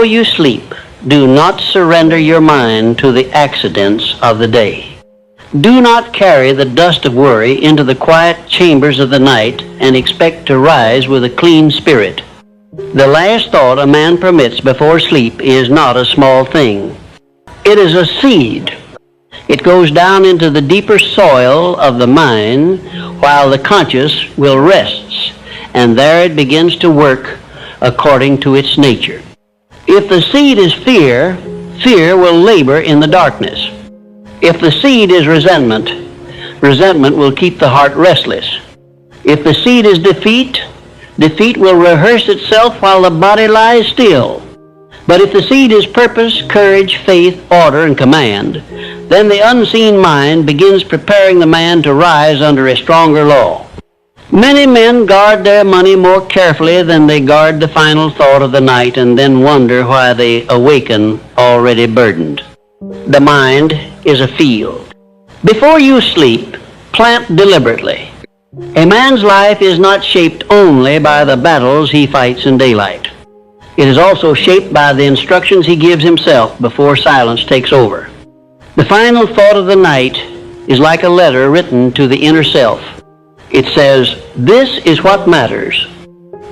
you sleep, do not surrender your mind to the accidents of the day. Do not carry the dust of worry into the quiet chambers of the night and expect to rise with a clean spirit. The last thought a man permits before sleep is not a small thing. It is a seed. It goes down into the deeper soil of the mind while the conscious will rest, and there it begins to work according to its nature. If the seed is fear, fear will labor in the darkness. If the seed is resentment, resentment will keep the heart restless. If the seed is defeat, defeat will rehearse itself while the body lies still. But if the seed is purpose, courage, faith, order, and command, then the unseen mind begins preparing the man to rise under a stronger law. Many men guard their money more carefully than they guard the final thought of the night, and then wonder why they awaken already burdened. The mind is a field. Before you sleep, plant deliberately. A man's life is not shaped only by the battles he fights in daylight. It is also shaped by the instructions he gives himself before silence takes over. The final thought of the night is like a letter written to the inner self. It says, "This is what matters.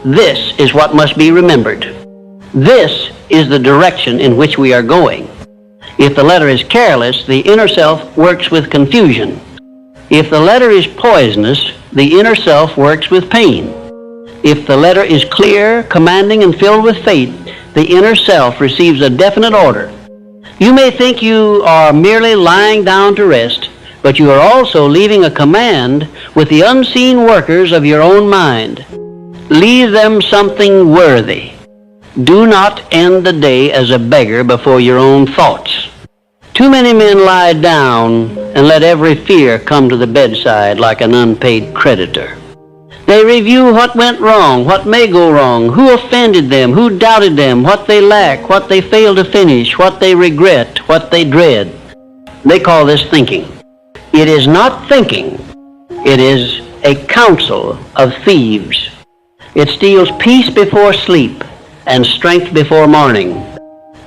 This is what must be remembered. This is the direction in which we are going." If the letter is careless, the inner self works with confusion. If the letter is poisonous, the inner self works with pain. If the letter is clear, commanding, and filled with faith, the inner self receives a definite order. You may think you are merely lying down to rest, but you are also leaving a command with the unseen workers of your own mind. Leave them something worthy. Do not end the day as a beggar before your own thoughts. Too many men lie down and let every fear come to the bedside like an unpaid creditor. They review what went wrong, what may go wrong, who offended them, who doubted them, what they lack, what they failed to finish, what they regret, what they dread. They call this thinking. It is not thinking. It is a counsel of thieves. It steals peace before sleep and strength before morning.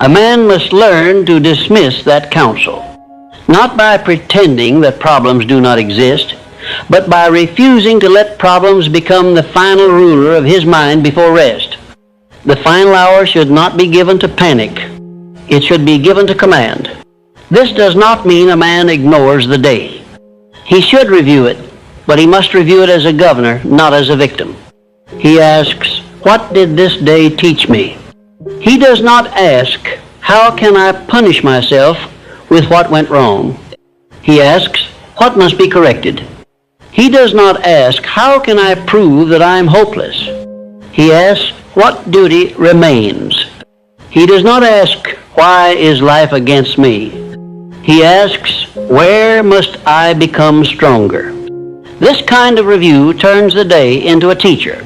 A man must learn to dismiss that counsel, not by pretending that problems do not exist, but by refusing to let problems become the final ruler of his mind before rest. The final hour should not be given to panic. It should be given to command. This does not mean a man ignores the day. He should review it, but he must review it as a governor, not as a victim. He asks, "What did this day teach me?" He does not ask, "How can I punish myself with what went wrong?" He asks, "What must be corrected?" He does not ask, "How can I prove that I am hopeless?" He asks, "What duty remains?" He does not ask, "Why is life against me?" He asks, "Where must I become stronger?" This kind of review turns the day into a teacher.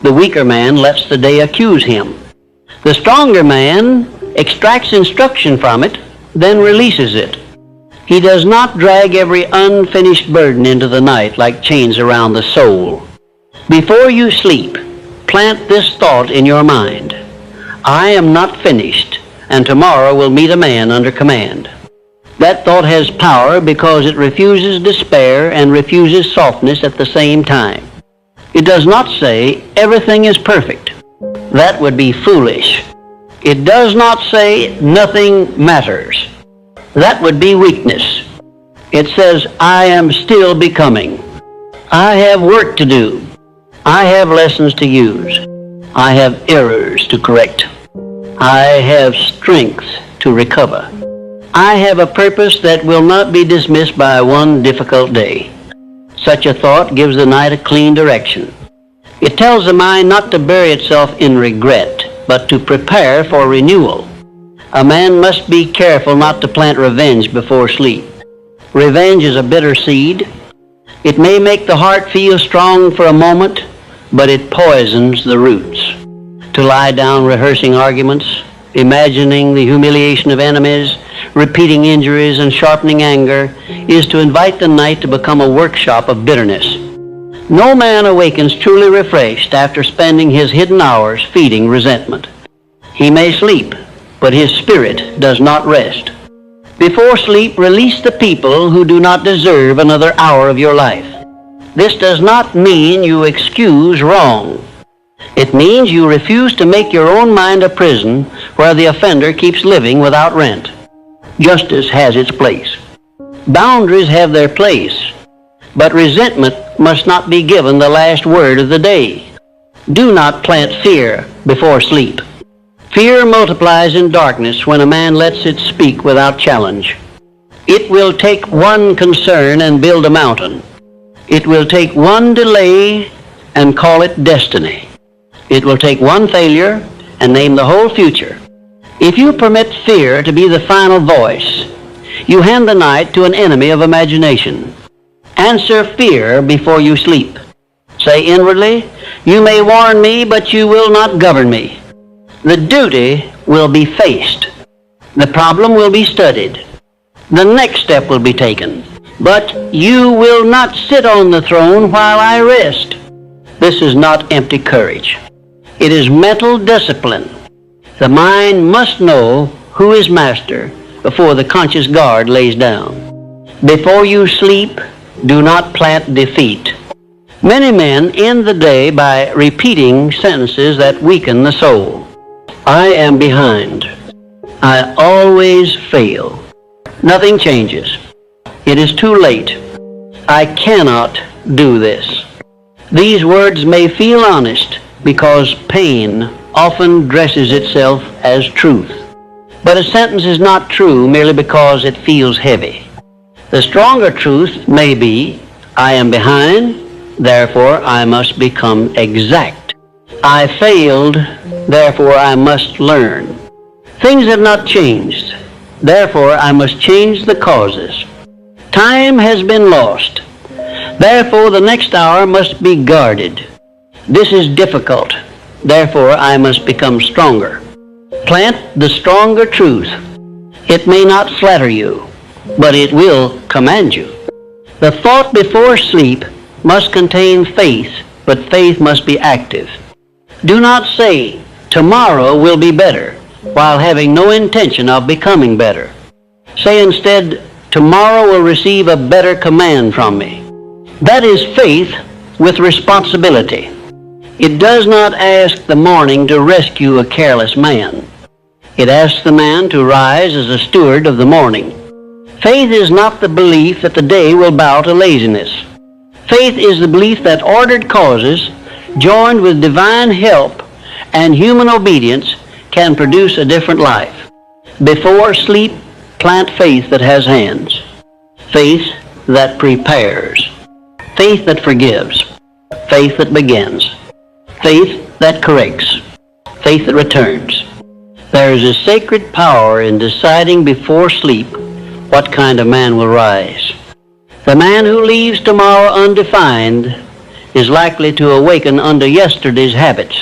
The weaker man lets the day accuse him. The stronger man extracts instruction from it, then releases it. He does not drag every unfinished burden into the night like chains around the soul. Before you sleep, plant this thought in your mind: "I am not finished, and tomorrow will meet a man under command." That thought has power because it refuses despair and refuses softness at the same time. It does not say, "Everything is perfect." That would be foolish. It does not say, "Nothing matters." That would be weakness. It says, "I am still becoming. I have work to do. I have lessons to use. I have errors to correct. I have strength to recover. I have a purpose that will not be dismissed by one difficult day." Such a thought gives the night a clean direction. It tells the mind not to bury itself in regret, but to prepare for renewal. A man must be careful not to plant revenge before sleep. Revenge is a bitter seed. It may make the heart feel strong for a moment, but it poisons the roots. To lie down rehearsing arguments, imagining the humiliation of enemies, repeating injuries, and sharpening anger is to invite the night to become a workshop of bitterness. No man awakens truly refreshed after spending his hidden hours feeding resentment. He may sleep, but his spirit does not rest. Before sleep, release the people who do not deserve another hour of your life. This does not mean you excuse wrong. It means you refuse to make your own mind a prison where the offender keeps living without rent. Justice has its place. Boundaries have their place, but resentment must not be given the last word of the day. Do not plant fear before sleep. Fear multiplies in darkness when a man lets it speak without challenge. It will take one concern and build a mountain. It will take one delay and call it destiny. It will take one failure and name the whole future. If you permit fear to be the final voice, you hand the night to an enemy of imagination. Answer fear before you sleep. Say inwardly, "You may warn me, but you will not govern me." The duty will be faced. The problem will be studied. The next step will be taken. But you will not sit on the throne while I rest. This is not empty courage. It is mental discipline. The mind must know who is master before the conscious guard lays down. Before you sleep, do not plant defeat. Many men end the day by repeating sentences that weaken the soul. I am behind. I always fail. Nothing changes. It is too late. I cannot do this. These words may feel honest because pain often dresses itself as truth. But a sentence is not true merely because it feels heavy. The stronger truth may be, I am behind, therefore I must become exact. I failed, therefore I must learn. Things have not changed, therefore I must change the causes. Time has been lost, therefore the next hour must be guarded. This is difficult, therefore I must become stronger. Plant the stronger truth. It may not flatter you, but it will command you. The thought before sleep must contain faith, but faith must be active. Do not say, tomorrow will be better, while having no intention of becoming better. Say instead, tomorrow will receive a better command from me. That is faith with responsibility. It does not ask the morning to rescue a careless man. It asks the man to rise as a steward of the morning. Faith is not the belief that the day will bow to laziness. Faith is the belief that ordered causes, joined with divine help and human obedience, can produce a different life. Before sleep, plant faith that has hands. Faith that prepares. Faith that forgives. Faith that begins. Faith that corrects. Faith that returns. There is a sacred power in deciding before sleep what kind of man will rise. The man who leaves tomorrow undefined is likely to awaken under yesterday's habits.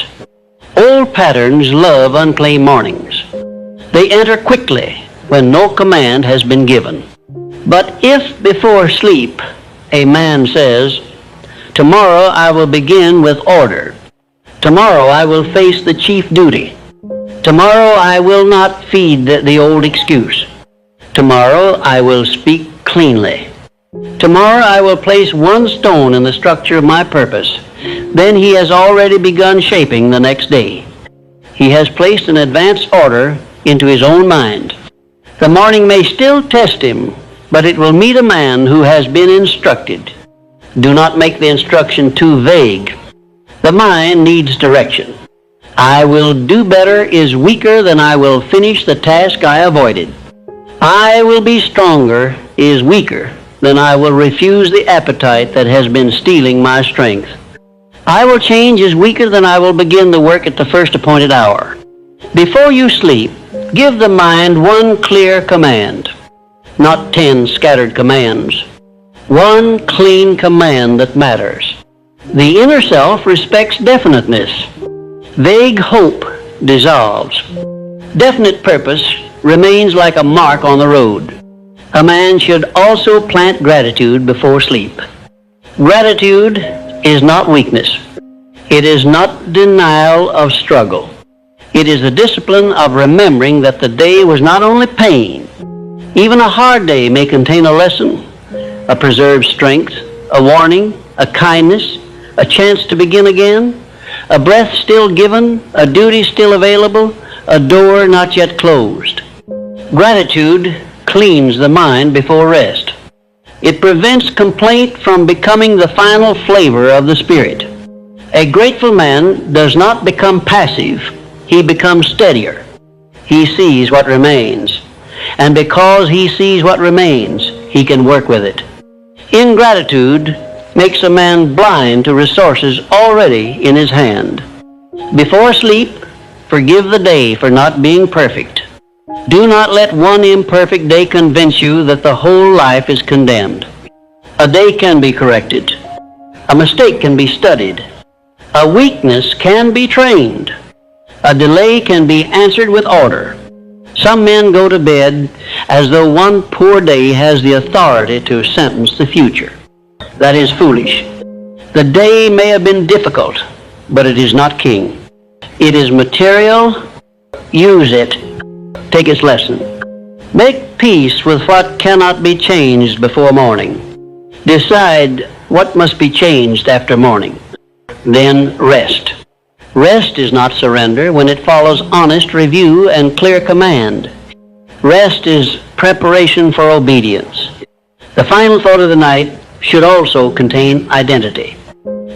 Old patterns love unclaimed mornings. They enter quickly when no command has been given. But if before sleep a man says, tomorrow I will begin with order. Tomorrow I will face the chief duty. Tomorrow I will not feed the old excuse. Tomorrow I will speak cleanly. Tomorrow I will place one stone in the structure of my purpose. Then he has already begun shaping the next day. He has placed an advance order into his own mind. The morning may still test him, but it will meet a man who has been instructed. Do not make the instruction too vague. The mind needs direction. I will do better is weaker than I will finish the task I avoided. I will be stronger is weaker than I will refuse the appetite that has been stealing my strength. I will change is weaker than I will begin the work at the first appointed hour. Before you sleep, give the mind one clear command, not 10 scattered commands. One clean command that matters. The inner self respects definiteness. Vague hope dissolves. Definite purpose remains like a mark on the road. A man should also plant gratitude before sleep. Gratitude is not weakness. It is not denial of struggle. It is the discipline of remembering that the day was not only pain. Even a hard day may contain a lesson, a preserved strength, a warning, a kindness, a chance to begin again, a breath still given, a duty still available, a door not yet closed. Gratitude cleans the mind before rest. It prevents complaint from becoming the final flavor of the spirit. A grateful man does not become passive. He becomes steadier. He sees what remains. And because he sees what remains, he can work with it. Ingratitude makes a man blind to resources already in his hand. Before sleep, forgive the day for not being perfect. Do not let one imperfect day convince you that the whole life is condemned. A day can be corrected. A mistake can be studied. A weakness can be trained. A delay can be answered with order. Some men go to bed as though one poor day has the authority to sentence the future. That is foolish. The day may have been difficult, but it is not king. It is material. Use it. Take its lesson. Make peace with what cannot be changed before morning. Decide what must be changed after morning. Then rest. Rest is not surrender when it follows honest review and clear command. Rest is preparation for obedience. The final thought of the night should also contain identity.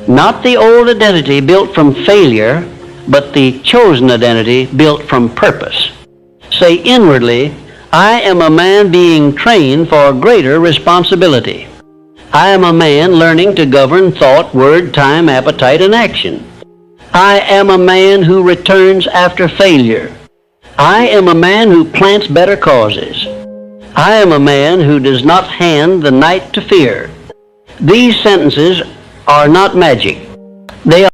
Not the old identity built from failure, but the chosen identity built from purpose. Say inwardly, I am a man being trained for greater responsibility. I am a man learning to govern thought, word, time, appetite, and action. I am a man who returns after failure. I am a man who plants better causes. I am a man who does not hand the night to fear. These sentences are not magic. They